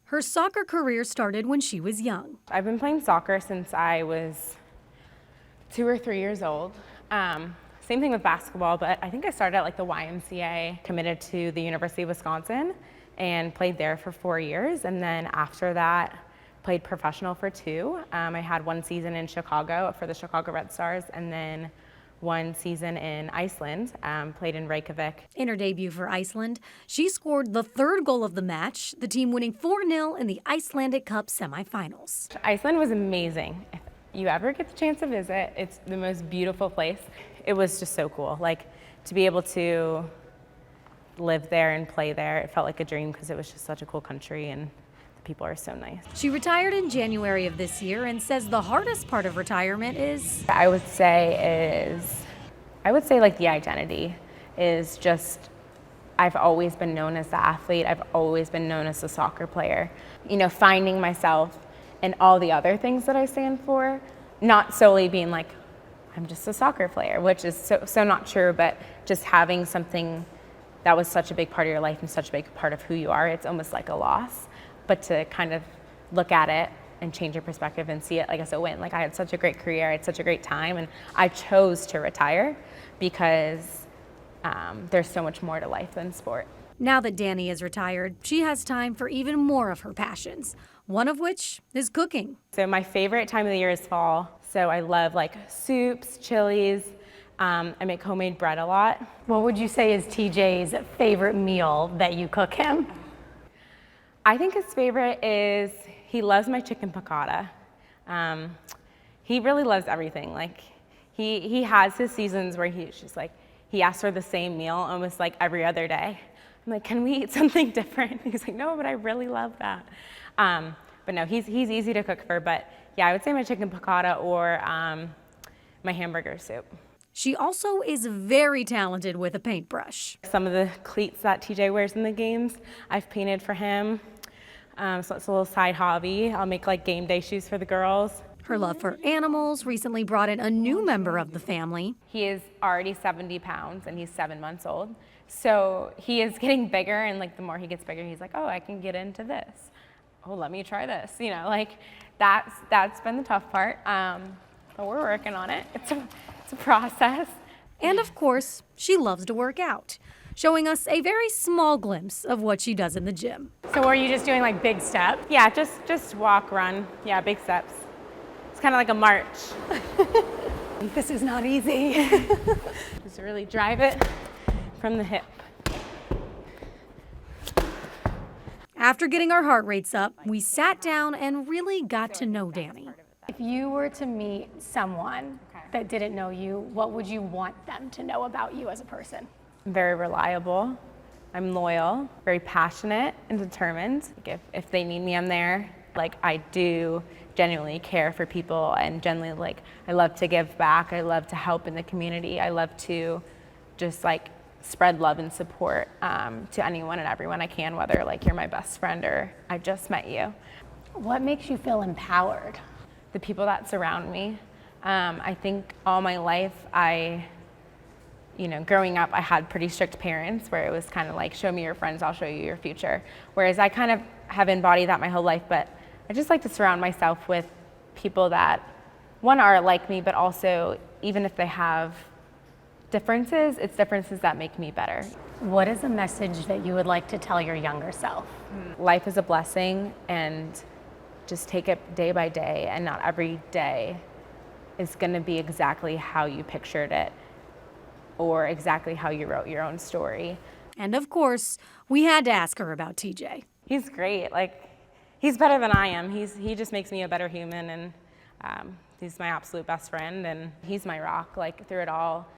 Her soccer career started when she was young. I've been playing soccer since I was 2 or 3 years old. Same thing with basketball, but I think I started at like the YMCA, committed to the University of Wisconsin and played there for 4 years. And then after that, played professional for 2. I had 1 season in Chicago for the Chicago Red Stars, and then 1 season in Iceland, played in Reykjavik. In her debut for Iceland, she scored the 3rd goal of the match, the team winning 4-0 in the Icelandic Cup semifinals. Iceland was amazing. If you ever get the chance to visit, it's the most beautiful place. It was just so cool. Like, to be able to live there and play there, it felt like a dream because it was just such a cool country and the people are so nice. She retired in January of this year and says the hardest part of retirement is... I would say like the identity is just, I've always been known as the athlete. I've always been known as the soccer player. You know, finding myself in all the other things that I stand for, not solely being like, I'm just a soccer player, which is so not true, but just having something that was such a big part of your life and such a big part of who you are, it's almost like a loss. But to kind of look at it and change your perspective and see it like as a win. Like, I had such a great career, I had such a great time, and I chose to retire because there's so much more to life than sport. Now that Dani is retired, she has time for even more of her passions, one of which is cooking. So my favorite time of the year is fall. So I love like soups, chilies. I make homemade bread a lot. What would you say is TJ's favorite meal that you cook him? I think his favorite is, he loves my chicken piccata. He really loves everything. Like, he has his seasons where he's just like, he asks for the same meal almost like every other day. I'm like, can we eat something different? He's like, no, but I really love that. But no, he's easy to cook for. But yeah, I would say my chicken piccata or my hamburger soup. She also is very talented with a paintbrush. Some of the cleats that TJ wears in the games, I've painted for him. So it's a little side hobby. I'll make like game day shoes for the girls. Her love for animals recently brought in a new member of the family. He is already 70 pounds and he's 7 months old. So he is getting bigger, and like the more he gets bigger, he's like, oh, I can get into this. Oh, let me try this. You know, like that's been the tough part. But we're working on it. It's a process. And of course, she loves to work out, showing us a very small glimpse of what she does in the gym. So are you just doing like big steps? Yeah, just walk, run. Yeah, big steps. It's kind of like a march. This is not easy. Just really drive it from the hip. After getting our heart rates up, we sat down and really got to know Dani. If you were to meet someone that didn't know you, what would you want them to know about you as a person? I'm very reliable. I'm loyal, very passionate and determined. Like if they need me, I'm there. Like, I do genuinely care for people, and genuinely, like, I love to give back. I love to help in the community. I love to just like spread love and support to anyone and everyone I can, whether like you're my best friend or I just met you. What makes you feel empowered? The people that surround me. I think all my life, growing up, I had pretty strict parents where it was kind of like, show me your friends, I'll show you your future. Whereas I kind of have embodied that my whole life, but I just like to surround myself with people that, one, are like me, but also, even if they have differences, it's differences that make me better. What is a message that you would like to tell your younger self? Life is a blessing, and just take it day by day, and not every day is going to be exactly how you pictured it or exactly how you wrote your own story. And of course, we had to ask her about TJ. He's great. Like, he's better than I am. He just makes me a better human, and he's my absolute best friend, and he's my rock. Like, through it all,